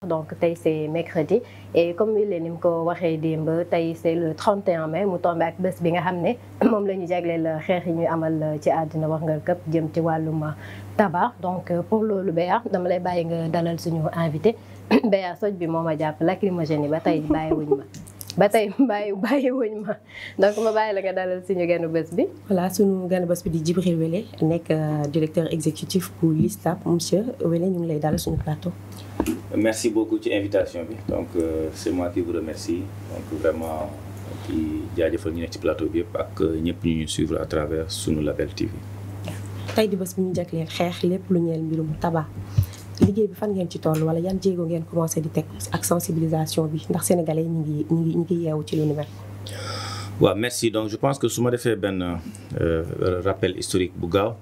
donc tey c'est mercredi et comme Wile ni mu ko waxee démb tey c'est le 31 mai mu tombé ak bés bi nga xam ne moom la ñu jagleel xeex yi ñuy amal ci àddina wax nga këpp jëm ci wàllum tabac donc pour loolu Béa dama lay bàyyi nga dalal suñu invité Béa soj bi moo ma jàpp lacrymogène yi ba tey bàyyiwuñ ma bàyyiwuñ ma donc ma bàyyi la nga dalal suñu ganu bés bi. voilà suñu ganu bés bi di Djibril Wele nekk directeur exécutif pour l'ISTAB monsieur Wele ñu ngi lay dalal suñu plateau. Merci beaucoup ci invitation bi donc c'est moi qui vous remercie donc vraiment di jaajëfal ñu nekk ci plateau bi yëpp ak ñëpp ñu suivre à travers suñu Label TV. tey di bés bi ñu jagleel xeex lépp lu ñeel mbirum tabac liggéey bi fan ngeen ci toll wala yan jéego ngeen commencé di teg ak sensibilisation bi ndax sénégalais ñu ngi yeewu ci lu ni mel. waaw merci donc je pense que su ma defee benn rappel historique bu gaaw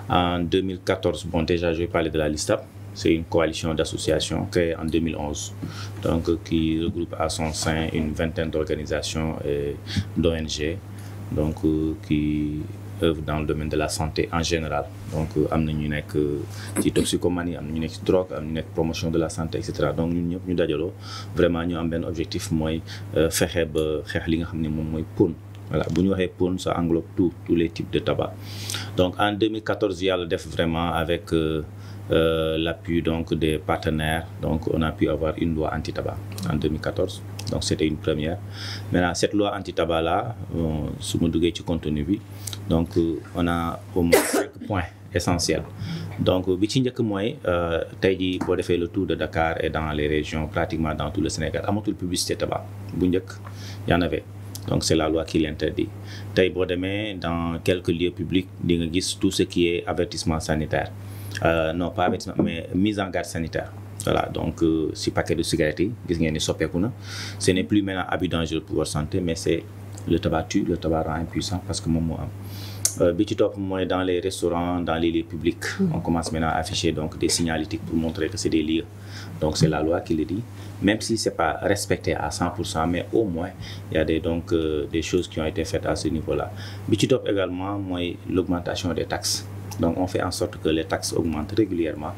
en 2014 bon déjà je vais parler de la LISTAB. C'est une coalition d'associations créée en 2011 donc qui regroupe à son sein une vingtaine d'organisations et d'ONG donc qui œuvrent dans le domaine de la santé en général donc am na ñu nekk ci toxicomanie am na ñu nekk ci drogue am na ñu nekk promotion de la santé et cetera donc ñun ñëpp ñu dajaloo vraiment ñu am benn objectif mooy fexe ba xeex li nga xam ne moom mooy PON. Voilà bu ñu waxee PON ça englobe tous les types de tabac donc en 2014 yàlla def vraiment avec l'appui donc des partenaires donc on a pu avoir une loi anti-tabac en 2014 donc c'était une première maintenant cette loi anti-tabac là su ma duggee ci contenu bi donc on a au moins 5 points essentiels donc bi ci njëkk mooy tey jii boo defee le tour de Dakar et dans les régions pratiquement dans tout le Sénégal amatul publicité tabac bu njëkk y en avait donc c'est la loi qui l'interdit tey boo demee dans quelques lieux publics di nga gis tout ce qui est avertissement sanitaire non pas avertissement mais mise en garde sanitaire voilà donc si paquet de cigarettes yi gis ngeen ni soppeeku na ce n'est plus maintenant abus dangereux pour votre santé mais c'est le tabac tue le tabac rend impuissant parce que moom moo am bi ci topp mooy dans les restaurants dans les lieux publics on commence maintenant à afficher donc des signalétiques pour montrer que c'est des lieux donc c'est la loi qui le dit même si c'est pas respecté à 100% mais au moins il y a des choses qui ont été faites à ce niveau-là bi ci topp également mooy l'augmentation des taxes donc on fait en sorte que les taxes augmentent régulièrement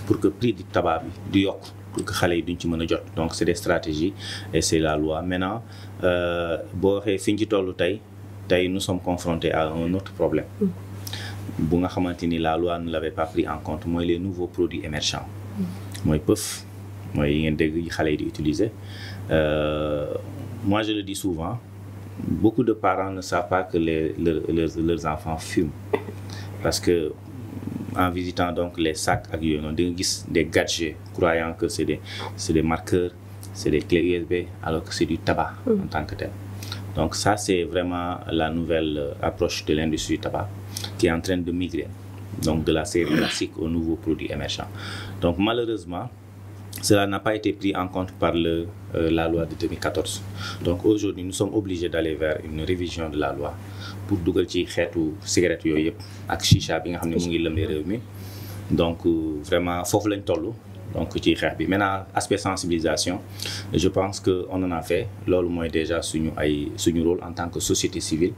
pour que prix du tabac bi du yokk pour que xale yi duñ ci mën a jot donc c'est des stratégies et c'est la loi maintenant boo waxee fi ñu ci tollu tey nous sommes confrontés à un autre problème bu nga xamante ni la loi ne l'avait pas pris en compte mooy les nouveaux produits émergents mooy puff mooy yi ngeen dégg yi xale yi di utiliser moi je le dis souvent beaucoup de parents ne savent pas que leurs enfants fument parce que en visitant donc les sacs ak yooyu noonu di nga gis des gadgets croyant que c'est des marqueurs c'est des clés USB alors que c'est du tabac en tant que tel donc ça c'est vraiment la nouvelle approche de l'industrie du tabac qui est en train de migrer donc de la série classique aux nouveaux produits émergents donc malheureusement cela n'a pas été pris en compte par la loi de 2014 donc aujourd'hui nous sommes obligés d'aller vers une révision de la loi pour dugal ci xeetu cigarette yooyu yëpp ak chicha bi nga xam ne mu ngi lëmbee réew mi donc vraiment foofu lañ toll donc ci xeex bi maintenant aspect sensibilisation je pense que on en a fait loolu mooy déjà suñu rôle en tant que société civile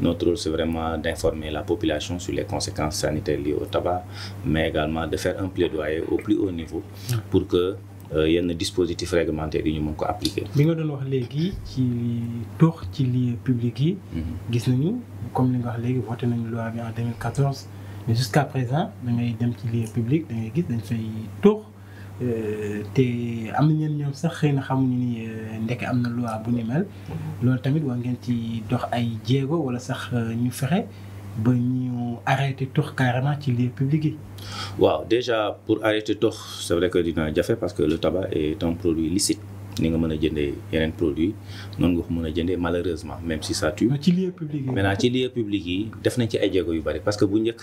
notre rôle c'est vraiment d'informer la population sur les conséquences sanitaires liées au tabac mais également de faire un plaidoyer au plus haut niveau pour que yenn dispositifs réglementaires yi ñu mën ko appliquer. bi nga doon wax léegi ci tux ci lieu public yi. gis nañu comme li nga wax léegi voté nañu loi bi en 2014 mais jusqu'à présent da ngay dem ci lieu public da ngay gis dañ fay tux te am na ñenn ñoom sax xëy na xamuñu ni ndeke am na loi bu ni mel loolu tamit war ngeen ci dox ay jéego wala sax ñu fexe ba ñu arrêter tux carrément ci lieu public yi. waaw déjà pour arrêter tux c'est vrai que dina jafe parce que le tabac est un produit licite ni nga mën a jëndee yeneen produit noonu nga ko mën a jëndee malheureusement même si ça tue. ci lieu public yi maintenant ci lieu public yi def nañ ci ay jéego yu bari parce que bu njëkk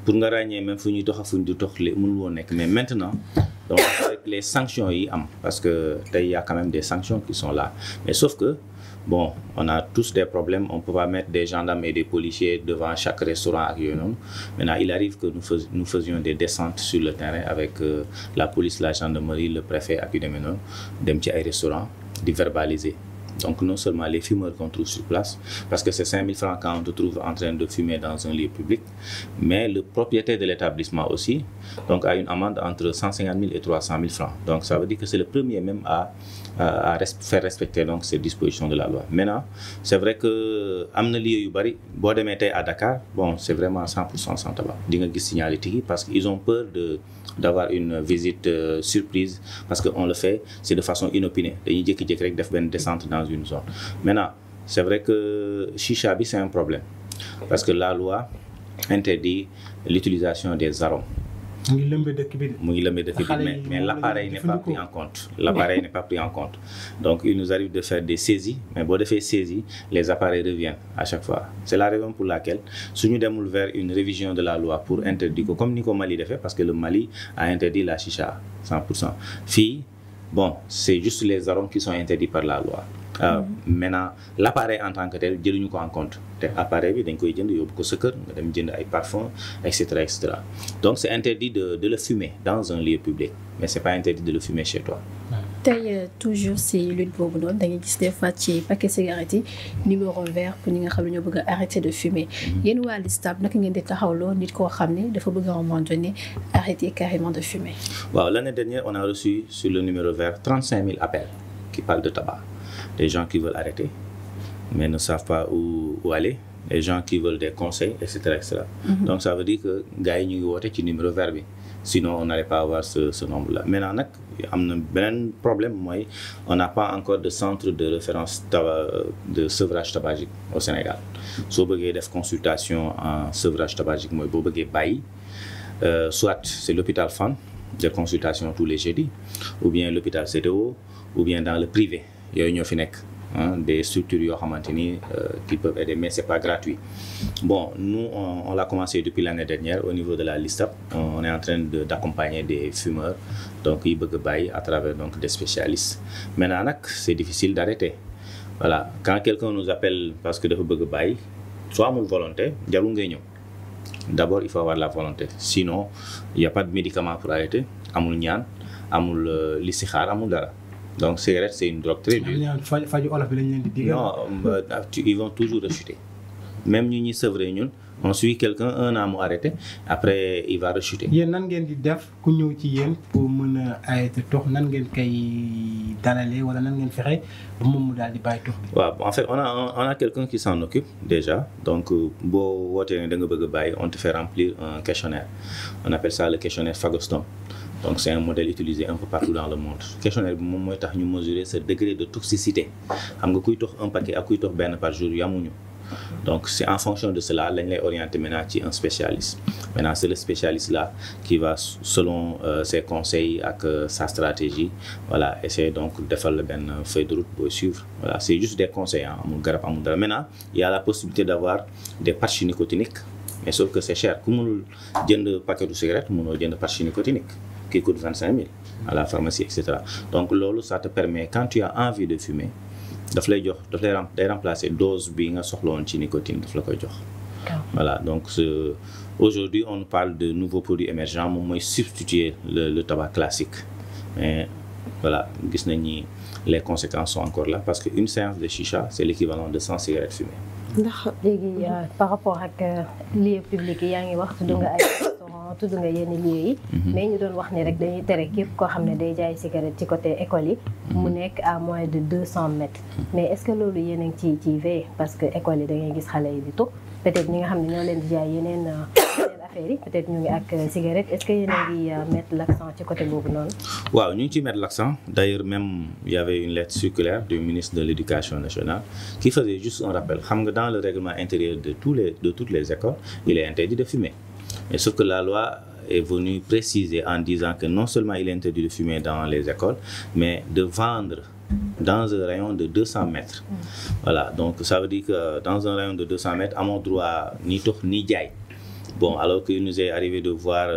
pour nga ràññee même fu ñuy dox ak fu ñu du dox mënul woon nekk mais maintenant donc avec les sanctions yi am parce que tey y a quand même des sanctions qui sont là mais sauf que bon on a tous des problèmes on peut pas mettre des gendarmes et des policiers devant chaque restaurant ak yooyu noonu maintenant il arrive que nous faisions des descentes sur le terrain avec la police la gendarmerie le préfet ak yu demee noonu dem ci ay restaurants di verbaliser Donc non seulement les fumeurs qu'on trouve sur place, parce que c'est 5 000 francs quand on te trouve en train de fumer dans un lieu public, mais le propriétaire de l'établissement aussi donc, a une amende entre 150 000 et 300 000 francs. Donc ça veut dire que c'est le premier même à faire respecter donc, ces dispositions de la loi. Maintenant, c'est vrai que amna lieu yu bari bo démé tay à Dakar, bon, c'est vraiment 100% sans tabac. Di nga gis signaler tigi parce qu'ils ont peur d'avoir une visite surprise parce qu'on le fait, c'est de façon inopinée. Dañuy jékki-jékki rek def ben descente dans une zone. Maintenant, c'est vrai que chicha bi c'est un problème parce que la loi interdit l'utilisation des arômes. Mais l'appareil n'est pas pris en compte. L'appareil n'est pas pris en compte. Donc il nous arrive de faire des saisies, mais bon, de faire saisies, les appareils reviennent à chaque fois. C'est la raison pour laquelle, si nous devons vers une révision de la loi pour interdire, comme Nico Mali l'a fait, parce que le Mali a interdit la chicha 100%. Fille, bon, c'est juste les arômes qui sont interdits par la loi. Maintenant, l'appareil en tant que tel, jëluñu ko en compte. L'appareil bi dañ koy jënd yóbbu ko sa kër, nga dem jënd ay parfum, etc., etc. Donc c'est interdit de le fumer dans un lieu public, mais c'est pas interdit de le fumer chez toi. tey toujours si lutte boobu noonu da ngay gis des fois ci paquet cigarette yi numéro vert pour ñi nga xam ne ñoo bëgg a arrêter de fumer. yéen waa LISTAB naka ngeen di taxawloo nit koo xam ne dafa bëgg à un moment donné arrêter carrément de fumer. Waaw, l'année dernière on a reçu sur le numéro vert 35 000 appels qui parlent de tabac. Des gens qui veulent arrêter, mais ne savent pas où aller. Les gens qui veulent des conseils, etc. etc. Donc ça veut dire que gars yi ñu ngi woote ci numéro vert bi. Sinon on n'allait pas avoir ce nombre-là. Maintenant nag am na beneen problème mooy on n'a pas encore de centre de référence de sevrage tabagique au Sénégal. Soo bëggee def consultation en sevrage tabagique mooy boo bëggee bàyyi soit c'est l'hôpital Fann de consultation tous les jeudis, ou bien l'hôpital CTO, ou bien dans le privé. Yooyu ñoo fi nekk des structures yoo xamante ni qui peuvent aider, mais c'est pas gratuit. Bon, nous on l'a commencé depuis l'année dernière au niveau de la LISTAB. On est en train d'accompagner des fumeurs donc yi bëgg a bàyyi à travers donc des spécialistes. Maintenant nag c'est difficile d'arrêter. Voilà, quand quelqu'un nous appelle parce que dafa bëgg a bàyyi, soit amul volonté jarul ngay ñëw. D'abord il faut avoir la volonté, sinon il y a pas de médicament pour arrêter, amul ñaan, amul listixaar, amul dara. Donc cigarette c'est une drogue très dure. Non, ils vont toujours rechuter. Même ñi ñuy sevrer ñun, on suit quelqu'un un an mu arrêté, après il va rechuter. Yéen nan ngeen di def ku ñëw ci yéen pour mën a arrêter tox, nan ngeen koy dalalee wala nan ngeen fexe ba moom mu daal di bàyyi tox bi. Waaw, en fait on a quelqu'un qui s'en occupe déjà. Donc boo wootee ne da nga bëgg a bàyyi, on te fait remplir un questionnaire. On appelle ça le questionnaire Fagoston. Donc c'est un modèle utilisé un peu partout dans le monde. Questionnaire bi moom mooy tax ñu mesurer ce degré de toxicité. Xam nga kuy tox un paquet ak kuy tox benn par jour yamuñu. Donc c'est en fonction de cela lañ lay orienter maintenant ci un spécialiste. Maintenant c'est le spécialiste là qui va selon ses conseils ak sa stratégie, voilà, essayer donc defal la benn feuille de route pour suivre. Voilà, c'est juste des conseils, amul garab amul dara. Maintenant il y a la possibilité d'avoir des patchs nicotiniques, mais sauf que c'est cher. Ku mënul jënd paquet de cigarette mënoo jënd patch nicotinique qui coûte 25 000 à la pharmacie, etc. Donc loolu ça te permet quand tu as envie de fumer daf lay remplacer dose bi nga soxla woon ci nicotine, daf la koy jox. Voilà, donc aujourd'hui on parle de nouveaux produits émergents moom mooy substituer le tabac classique. Mais voilà, gis nañ ni les conséquences sont encore là parce qu'une séance de chicha c'est l'équivalent de 100 cigarettes fumées. ndax léegi par rapport ak lieu public yi yaa ngi wax tudd nga ay restaurant tudd nga yenn lieu yi, mais ñu doon wax ni rek dañuy tere képp koo xam ne day jaay cigarette ci côté école yi mu nekk à moins de 200 mètres. Mais est-ce que loolu yéen a ngi ci veille parce que école yi da ngay gis xale yi di tux, peut-être ñi nga xam ne ñoo leen di jaay yeneen affaires yi peut-être ñu ngi ak cigarette, est-ce que yéen a ngi mettre l'accent ci côté boobu noonu? Waaw, ñu ngi ciy mettre l'accent. D'ailleurs même il y avait une lettre circulaire du ministre de l'Éducation nationale qui faisait juste un rappel. Xam nga dans le règlement intérieur de toutes les écoles, il est interdit de fumer. Mais sauf que la loi est venue préciser en disant que non seulement il est interdit de fumer dans les écoles, mais de vendre dans un rayon de 200 mètres. Voilà, donc ça veut dire que dans un rayon de 200 mètres, à mon droit ni tox ni jaay. Bon, alors qu'il nous est arrivé de voir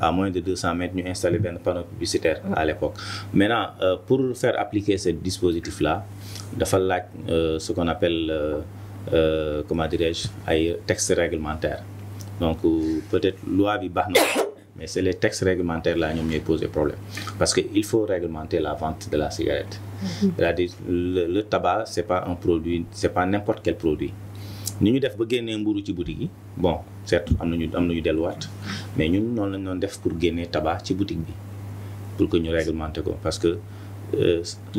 à moins de 200 mètres, nous installer un panneau publicitaire à l'époque. Maintenant, pour faire appliquer ce dispositif-là, il faut ce qu'on appelle, comment dirais-je, un texte réglementaire. Donc peut-être loi bi baax na, mais c'est les textes réglementaires là ñoom ñooy poser problème parce que il faut réglementer la vente de la cigarette. C'est-à-dire le tabac c'est pas un produit, c'est pas n'importe quel produit. ni ñu def ba génnee mburu ci boutique yi bon certes am nañu delluwaat mais ñun noonu lañ doon def pour génnee tabac ci boutique bi pour que ñu réglementer ko parce que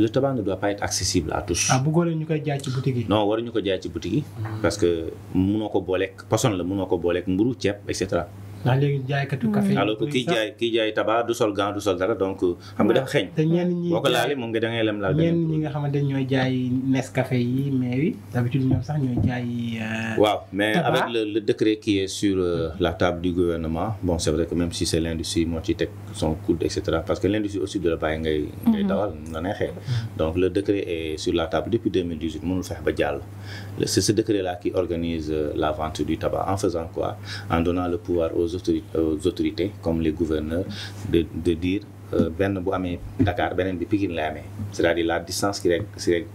le tabac ne doit pas être accessible à tous. bëggoo leen ñu koy jaay ci boutique yi. non waruñu ko jaay ci boutique yi. parce que mënoo ko booleeg poson la mënoo ko booleeg mburu ceeb et cetera. ndax léegi jaaykatu café yi. alors que kiy jaay tabac du sol gant du sol dara donc xam nga dafa xeeñ. te ñenn ñi boo ko laalee moom nga da ngay lem laal. ñenn ñi nga xamante ne ñooy jaay Nescafé yi mais oui d'habitude ñoom sax ñooy jaay. waaw mais avec le décret qui est sur la table du gouvernement bon c'est vrai que même si c'est l'industrie moo ci teg son coude et cetera parce que l'industrie aussi de la bàyyi ngay dawal na neexee. donc le décret est sur la table depuis 2018 mënul fex ba jàll. c'est ce décret là qui organise la vente du tabac en faisant quoi en donnant le pouvoir aux autorités comme les gouverneurs de dire benn bu amee Dakar beneen bi Pikine lay amee c'est-à-dire la distance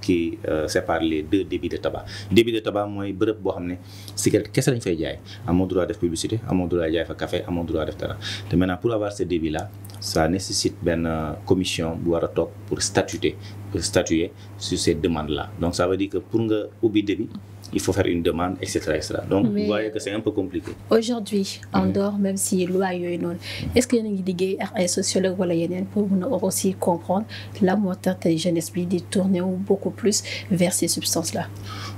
qui sépare les deux débits de tabac. débit de tabac mooy bërëb boo xam ne cigarette kese lañ fay jaay amoo droit def publicité amoo droit jaay fa café amoo droit def dara te maintenant pour avoir ce débit là ça nécessite benn commission bu war a toog pour statuer sur ces demandes là donc ça veut dire que pour nga ubbi débit il faut faire une demande etc. donc vous voyez que c'est un peu compliqué. Aujourd'hui en dehors même si loi yooyu noonu est-ce que yéen a ngi liggéey ak ay sociologues wala yeneen pour mën a aussi comprendre la moo tax tey jeunesse bi di tourner beaucoup plus vers ces substances là.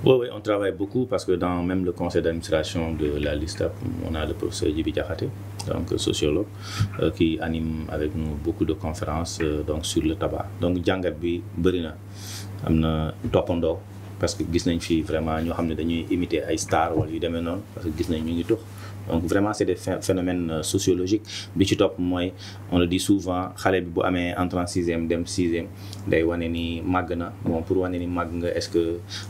Oui, on travaille beaucoup parce que dans même le conseil d'administration de la LISTAB on a le professeur Djibi Diakhaté donc sociologue qui anime avec nous beaucoup de conférences donc sur le tabac donc jàngat bi bëri na am na toppandoo parce que gis nañ fi vraiment ñoo xam ne dañuy imiter ay stars wala yu demee noonu parce que gis nañ ñu ngi tux donc vraiment c'est des phénomènes sociologiques bi ci topp mooy on le dit souvent xale bi bu amee entrant sixième dem sixième day wane ni màgg na bon pour wane ni màgg nga est-ce que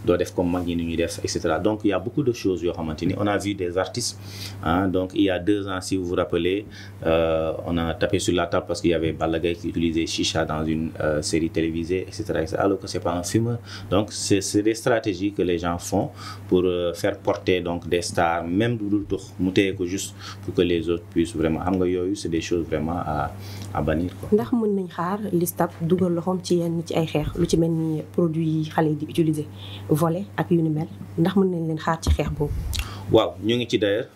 doo def comme mag ñi ni ñuy def et cetera donc il y a beaucoup de choses yoo xamante ni on a vu des artistes donc il y a 2 ans si vous vous rappelez on a tapé sur la table parce qu'il y avait Balla Gaye qui utilisait chicha dans une série télévisée et cetera alors que c'est pas un fumeur donc c'est des stratégies que les gens font pour faire porter donc des stars même du dul tux mu téye ko juste pour que les autres puissent vraiment xam nga yooyu c'est des choses vraiment à bannir quoi. ndax mën nañ xaar LISTAB dugal loxoom ci yenn ci ay xeex lu ci mel ni produit yi xale yi di utiliser volet ak yu ni mel ndax mën nañ leen xaar ci xeex boobu. waaw ñu ngi ci d'ailleurs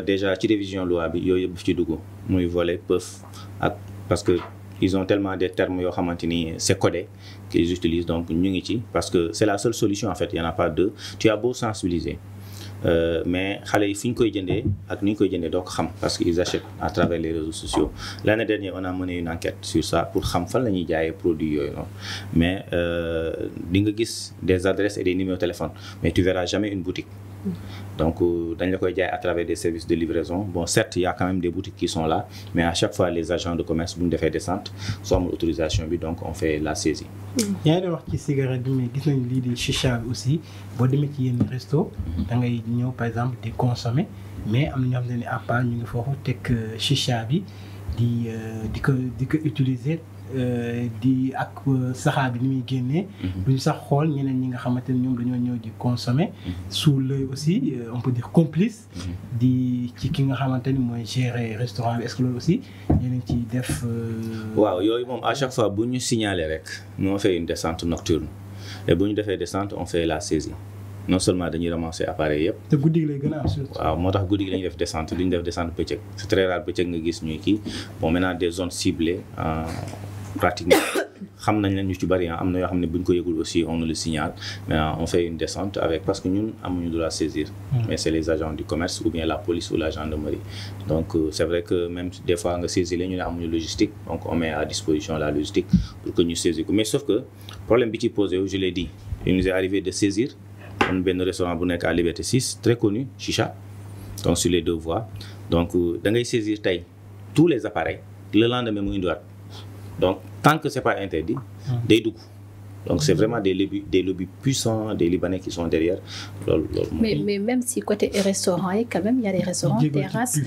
déjà ci révision loi bi yooyu yëpp ci dugg muy volet puff ak parce que ils ont tellement des termes yoo xamante ni c'est codé qu'ils utilisent donc ñu ngi ci parce que c'est la seule solution en fait il y en a pas deux tu as beau sensibiliser mais xale yi fi ñu koy jëndee ak ni ñu koy jëndee doo ko xam parce que ils achètent à travers les réseaux sociaux l'année dernière on a mené une enquête sur ça pour xam fan la ñuy jaayee produits yooyu noonu mais di nga gis des adresses et des numéros de téléphone mais tu verras jamais une boutique donc dañ la koy jaay à travers des services de livraison bon certes il y a quand même des boutiques qui sont là mais à chaque fois les agents de commerce bu ñu defee descente soo amul autorisation bi donc on fait la saisie. yaa ngi doon wax ci cigarette bi mais gis nañ lii di chicha bi aussi boo demee ci yenn resto da ngay ñëw par exemple di consommer mais am na ñoo xam ne à part ñu ngi foofu teg chicha bi di ko utiliser di ak saxaar bi ni muy génnee. duñu sax xool ñeneen ñi nga xamante ne ñoom dañoo ñëw di consommer sous l'œil aussi on peut dire complice. di ci ki nga xamante ni mooy gérer restaurant bi est-ce que loolu aussi ñeneen ci def. waaw yooyu moom à chaque fois bu ñu signaler rek nous on fait une descente nocturne et bu ñu defee descente on fait la saisie. non seulement dañuy ramasser appareil yëpp. te guddi gi lay gën a am surtout. waaw moo tax guddi gi la ñuy def descente duñu def descente bëccëg c'est très rare bëccëg nga gis ñuy kii bon maintenant des zones ciblées pratiquement xam nañ leen ñu ci bari am na yoo xam ne bu ñu ko yëgul aussi on nous le signale mais on fait une descente avec parce que ñun amuñu droit saisir. mais c'est les agents du commerce ou bien la police ou la gendarmerie donc c'est vrai que même des fois nga saisir la ñu ne amuñu logistique donc on met à disposition la logistique pour que ñu saisir ko mais sauf que problème bi ci posé je l'ai dit il nous est arrivé de saisir. am benn restaurant bu nekk à Liberté 6 très connu chicha donc sur les 2 voies donc da ngay saisir tey tous les appareils le lendemain mu indiwaat donc tant que c'est pas interdit day dugg Donc c'est vraiment des lobbies puissants, des Libanais qui sont derrière. Mais même si côté restaurant, quand même, il y a des restaurants terrasses.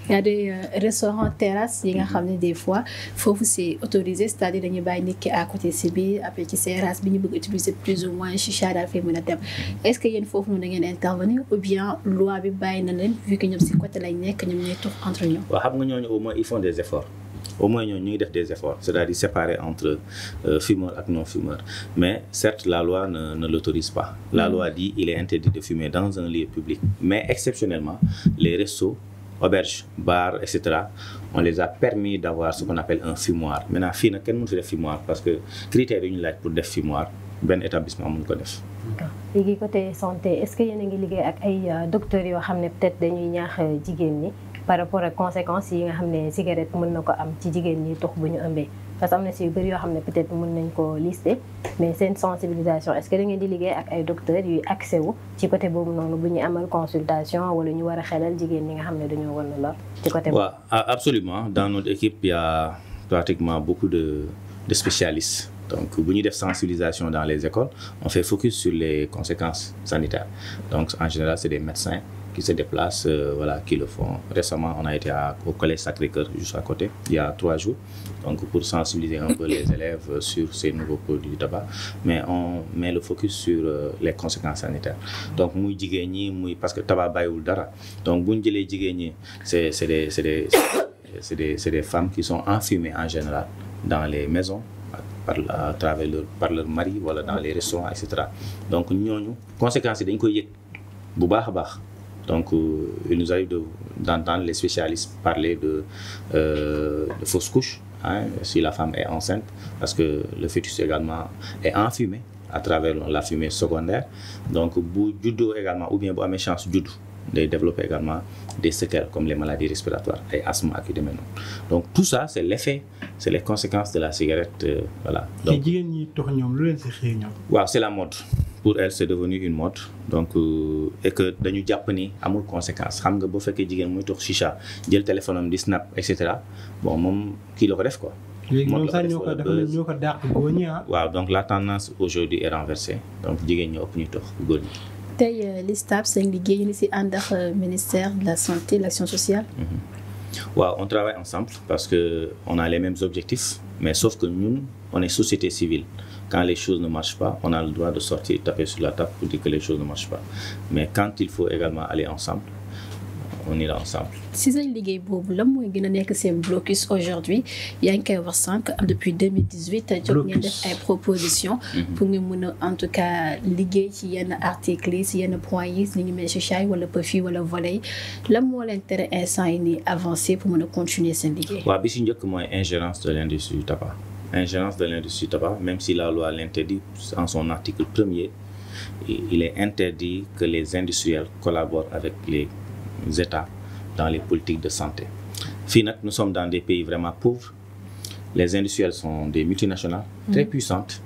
Il y a des restaurants terrasses, il y a des fois, faut c'est autorisé, c'est-à-dire qu'il y a des à côté CB, après qui c'est terrasse, il y a utiliser plus ou moins chicha dans le monotème. Est-ce qu'il y a une fois où nous devons intervenir ou bien loi bi bay na len vu que ñom ci côté lay nek ñom ñay tox entre ñom. Wa xam nga ñooñu au moins ils font des efforts. Au moins ñooñu ñu ngi def des efforts, c'est-à-dire séparer entre fumeurs et non fumeurs. Mais certes la loi ne l'autorise pas. La loi dit il est interdit de fumer dans un lieu public, mais exceptionnellement les restos, auberges, bars, etc. on les a permis d'avoir ce qu'on appelle un fumoir. Maintenant fii nag kenn mënu fi def fumoir parce que critères yi ñu laaj pour def fumoir benn établissement mënu ko def. léegi côté santé est-ce que yéen a ngi liggéey ak ay docteurs yoo xam ne peut-être dañuy ñaax jigéen ñi par rapport ak conséquences yi nga xam ne cigarette mën na ko am ci jigéen ñi tux bu ñu ëmbee parce que am na si yu bëri yoo xam ne peut-être mën nañ ko lister mais seen sensibilisation est-ce que da ngeen di liggéey ak ay docteurs yuy accès wu ci côté boobu noonu bu ñu amal consultation wala ñu war a xelal jigéen ñi nga xam ne dañoo war na lor ci côté boobu. waaw absolument dans notre équipe il y a pratiquement beaucoup de spécialistes. Donc, bu ñu def sensibilisation dans les écoles, on fait focus sur les conséquences sanitaires. Donc, en général, c'est des médecins qui se déplacent, voilà, qui le font. Récemment, on a été au collège Sacré-Cœur, juste à côté, il y a 3 jours, donc pour sensibiliser un peu les élèves sur ces nouveaux produits du tabac. Mais on met le focus sur les conséquences sanitaires. Donc, muy jigéen ñi, muy parce que tabac bàyyiwul dara. Donc, bu ñu jëlee jigéen ñi, c'est des femmes qui sont enfumées en général dans les maisons. À travers par leur mari voilà dans les restaurants etc. Donc ñooñu conséquences yi dañ koy yëg bu baax a baax donc il nous arrive d'entendre les spécialistes parler de fausses couches hein, si la femme est enceinte parce que le fœtus également est enfumé à travers la fumée secondaire donc bu juddoo également ou bien bu amee chance juddu day développer également des séquelles comme les maladies respiratoires et asthme ak yu demee noonu donc tout ça c'est l'effet c'est les conséquences de la cigarette voilà. Donc jigéen ñi tox ñoom lu leen ci xëy ñoom. waaw c'est la mode pour elle c'est devenu une mode donc et que dañu jàpp ni amul conséquence xam nga boo fekkee jigéen muy tox chicha jël téléphone am di snap et cetera bon moom kii la ko def quoi. léegi moom sax ñoo ko dàq góor ñi ah. waaw donc la tendance aujourd'hui est renversée donc jigéen ñi ëpp ñuy tox góor ñi. tey LISTAB seen liggéey ni ci ànd ak ministère de la santé et de l'action sociale. waaw on travaille ensemble parce que on a les mêmes objectifs mais sauf que ñun on est société civile quand les choses ne marchent pas on a le droit de sortir taper sur la table pour dire que les choses ne marchent pas mais quand il faut également aller ensemble on ira ensemble. si seen liggéey boobu la mooy gën a nekk seen blocus aujourd'hui yaa ngi koy wax sànq depuis 2018 jóg ngeen def ay propositions pour nga mën a en tout cas liggéey ci yenn articles yi ci yenn points yi li ñu mel chicha wala puff wala volet la moo leen tere instant yi nii avancer pour mën a continuer seen liggéey. waaw bi ci njëkk mooy ingérence de l'industrie du tabac ingérence de l'industrie du tabac même si la loi l'interdit en son article 1er il est interdit que les industriels collaborent avec les États dans les politiques de santé. Fii nag nous sommes dans des pays vraiment pauvres. Les industriels sont des multinationales très puissantes.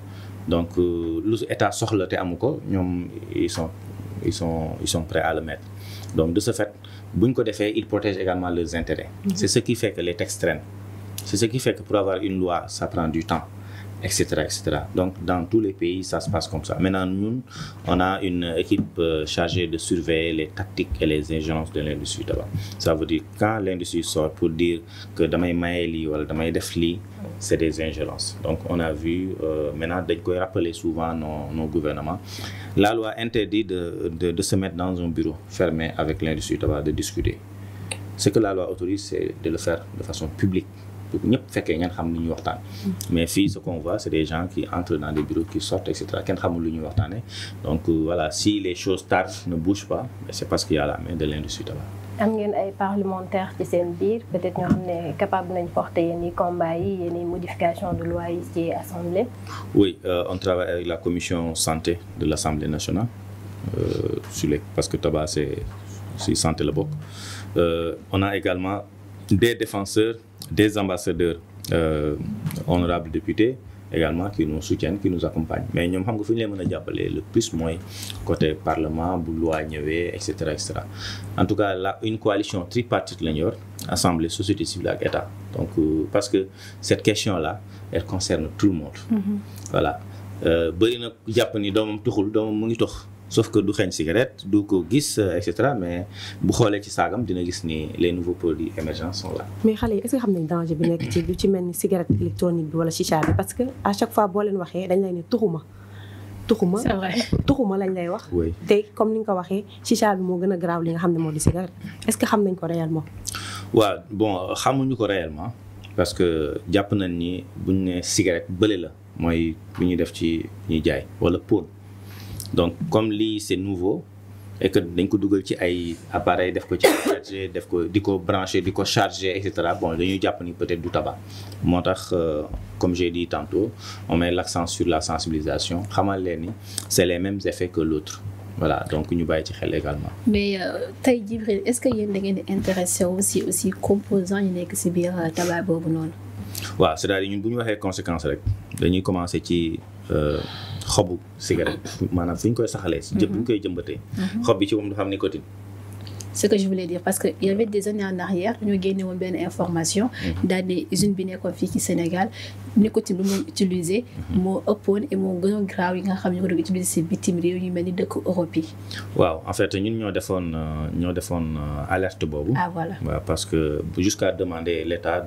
Donc lu État soxla te amu ko ñoom ils sont prêts à le mettre. Donc de ce fait bu ñu ko defee ils protègent également leurs intérêts. C'est ce qui fait que les textes traînent. C'est ce qui fait que pour avoir une loi ça prend du temps. Etc. Donc, dans tous les pays, ça se passe comme ça. Maintenant, nous, on a une équipe chargée de surveiller les tactiques et les ingérences de l'industrie tabac. Ça veut dire quand l'industrie sort pour dire que damay maye lii wala damay def lii, c'est des ingérences. Donc, on a vu, maintenant, dañ koy rappeler souvent nos gouvernements. La loi interdit de se mettre dans un bureau fermé avec l'industrie tabac, de discuter. Ce que la loi autorise, c'est de le faire de façon publique. ñëpp fekkee ngeen xam lu ñuy waxtaan mais fii ce qu'on voit c'est des gens qui entrent dans des bureaux qui sortent et cetera kenn xamul lu ñuy waxtaane donc voilà si les choses tardent ne bougent pas c'est parce qu'il y a la main de l'industrie tabac. am ngeen ay parlementaires ci seen biir peut-être ñoo xam ne capable nañ porter yenn i combats yi yenn i modification de loi yi ci assemblée. Oui on travaille avec la commission santé de l'Assemblée nationale parce que tabac c'est si santé la bokk on a également des défenseurs des ambassadeurs honorables députés également qui nous soutiennent qui nous accompagnent mais ñoom xam nga fu ñu leen mën a jàppale le plus mooy côté parlement bu loi ñëwee et cetera en tout cas là une coalition tripartite la ñu yor assemblée société civile ak état donc parce que cette question là elle concerne tout le monde voilà bëri na jàpp ni doomam tuxul doomam mu ngi tux sauf que du xeeñ cigarette du ko gis et cetera mais bu xoolee ci saagam dina gis ni les nouveaux produits émergents sont là. mais xale yi est-ce que xam nañ danger bi nekk ci lu ci mel ni cigarette électronique bi wala chicha bi parce que à chaque fois boo leen waxee dañ lay ne tuxuma. c'est vrai tuxuma lañ lay wax. oui te comme ni nga ko waxee chicha bi moo gën a grave li nga xam ne moo di cigarette est-ce que xam nañ ko réellement. waaw bon xamuñu ko réellement parce que jàpp nañ ni buñ ne cigarette bële la mooy bu ñuy def ci ñuy jaay wala pot. Donc comme lii c'est nouveau et que dañ ko dugal ci ay appareil def ko ci chargé def ko di ko branché di ko chargé et cetera bon dañuy jàpp ni peut-être du tabac moo tax comme j'ai dit tantôt on met l'accent sur la sensibilisation xamal leen ni c'est les mêmes effets que l'autre voilà donc ñu bàyyi ci xel également. mais tey Djibril est-ce que yéen da ngeen di intéressé aussi composants yi nekk ci biir tabac boobu noonu. waaw c'est-à-dire ñun bu ñu waxee conséquence rek dañuy commencer ci. xobu cigarette maanaam fi ñu koy saxalee si bu ñu koy jëmbatee xob bi ci moom dafa am nicotine. ce que je voulais dire parce que il y avait des années en arrière dañoo génne woon benn information daal ne usine bi nekkoon fii ci Sénégal nicotine bi mu utilisé moo ëppoon et moo gën a graaw yi nga xam ne ko doon utilisé si bitim réew ñu mel ni dëkk Europe yi. waaw en fait ñun ñoo defoon alerte boobu. ah voilà waaw parce que jusqu'à demander l'État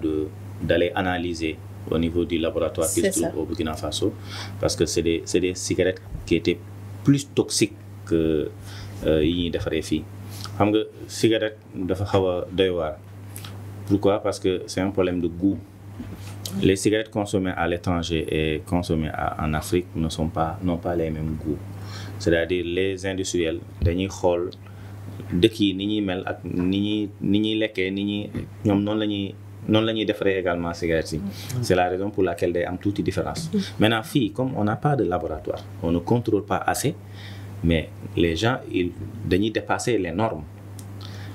d'aller analyser au niveau du laboratoire qui se trouve au Burkina Faso parce que c'est des cigarettes qui étaient plus toxiques que yi ñuy defaree fii xam nga cigarette dafa xaw a doy waar. Pourquoi? Parce que c'est un problème de goût. Les cigarettes consommées à l'étranger et consommées en Afrique n'ont pas les mêmes goûts. C'est-à-dire les industriels dañuy xool dëkk yi ni ñuy mel ak ni ñuy lekkee ñoom noonu la ñuy defaree également cigarettes yi. C'est la raison pour laquelle day am tuuti différence. Maintenant fii comme on n'a pas de laboratoire on ne contrôle pas assez mais les gens dañuy dépasser les normes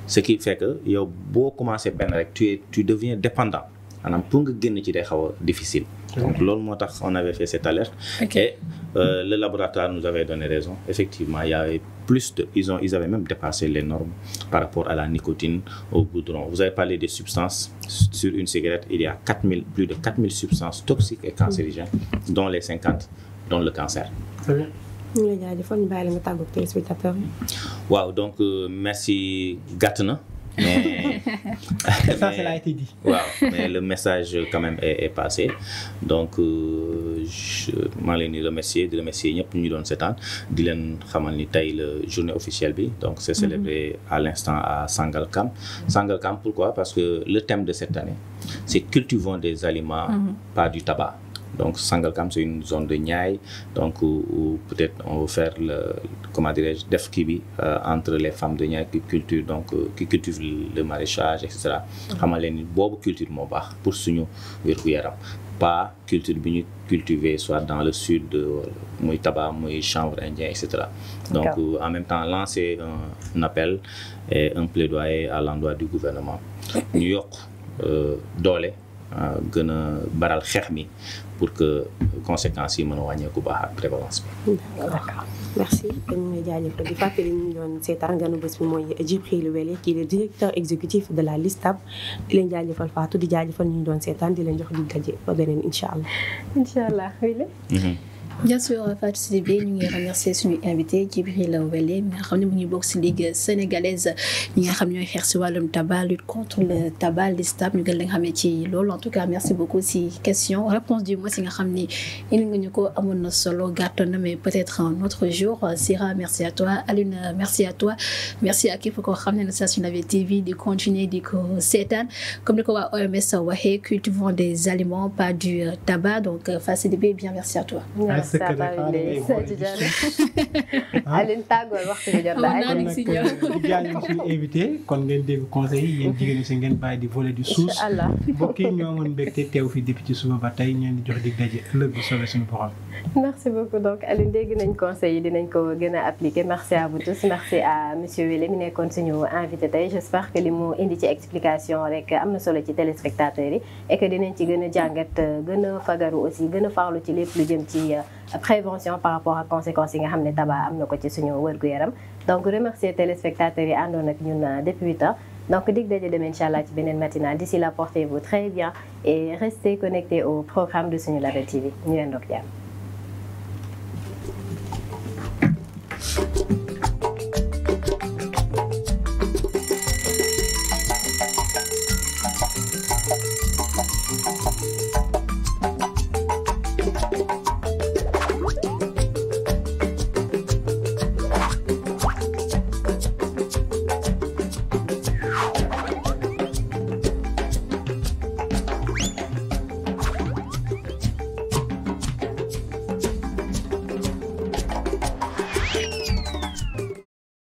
ce qui fait que yow boo commencé benn rek tu deviens dépendant maanaam pour nga génn ci day xaw a difficile. Donc loolu moo tax on avait fait cette alerte. Et le laboratoire nous avait donné raison. Effectivement, il y avait ils avaient même dépassé les normes par rapport à la nicotine, au goudron. Vous avez parlé des substances. Sur une cigarette, il y a plus de 4000 substances toxiques et cancérigènes, dont les 50, dont le cancer. Très bien. ñu ngi lay jaajëfal ñu bàyyi la nga tàggu ak téléspectateurs yi. waaw donc merci gàtt na. Mais ça cela a été dit. waaw mais le message quand même est passé donc maa ngi leen di remercier ñëpp ñu doon seetaan di leen xamal ni tey la journée officielle bi donc c'est célébré à l'instant à Sangalkam. Sangalkam pourquoi? Parce que le thème de cette année c'est cultivons des aliments pas du tabac. Donc Sangalkam c'est une zone de Niayes donc où peut-être on va faire def kii bi entre les femmes de Niayes qui cultivent le maraîchage et cetera. xamal leen ni boobu culture moo baax pour suñu wér-gu-yaram pas culture bi ñu cultiver soit dans le sud muy tabac muy chanvre indien et cetera. Donc en même temps lancer un appel et un plaidoyer à l'endroit du gouvernement ñu yokk doole gën a baral xeex mi pour que conséquences yi mën a wàññeeku baax ak prévalence bi. D'accord. Merci dañu lay jaajëfal di fàttali ñu doon seetaan ganu bés bi mooy Djibril Welle qui est le directeur exécutif de la LISTAB di leen jaajëfal Fatou di jaajëfal ñu doon seetaan di leen jox di daje ba beneen incha allah. incha allah Welle. Bien sûr Fatou Sidibé ñu ngi remercier suñu invité Djibril Welle mi nga xam ne mu ngi bokk ci Ligue sénégalaise ñi nga xam ñooy xeex ci wàllum tabac lutte contre le tabac LISTAB ñu gën la nga xamee ci loolu en tout cas merci beaucoup ci question réponse du mois ci nga xam ni indi nga ñu ko amoon na solo gàttoon na mais peut-être un autre jour. Sira merci à toi Alioune merci à toi merci à képp koo xam ne na Station Navétane TV di continuer di ko seetaan comme ni ko waa OMS waxee cultivons des aliments pas du tabac donc Fatou Sidibé bien merci à toi. Aline tàggool waxtu bi jot na di jaajëfal suñu invité kon ngeen dégg conseil yi yéen jigéen ñi si ngeen bàyyi di voler du suus mbokk yi ñoo amoon mbégte teew fi depuis ci suba ba tey ñeen di jox dig daje ëllëg bu soobee suñu borom. Merci beaucoup donc Aline dégg nañ conseil yi dinañ ko gën a appliquer merci à vous tous merci à monsieur Welle mi nekkoon suñu invité tey j'espère que li mu indi ci explication rek am na solo ci téléspectateurs yi et que dinañ ci gën a jàngat gën a fagaru aussi gën a farlu ci lépp lu jëm ci prévention par rapport à conséquences yi nga xam ne tabac am na ko ci suñu wér-gu-yaram donc remercier téléspectateurs yi àndoon ak ñun depuis 8 ans donc dig daje dem inchallah ci beneen matinale d'ici là portez-vous très bien et restez connectés au programme de Sunu Label TV ñu leen doog jàmm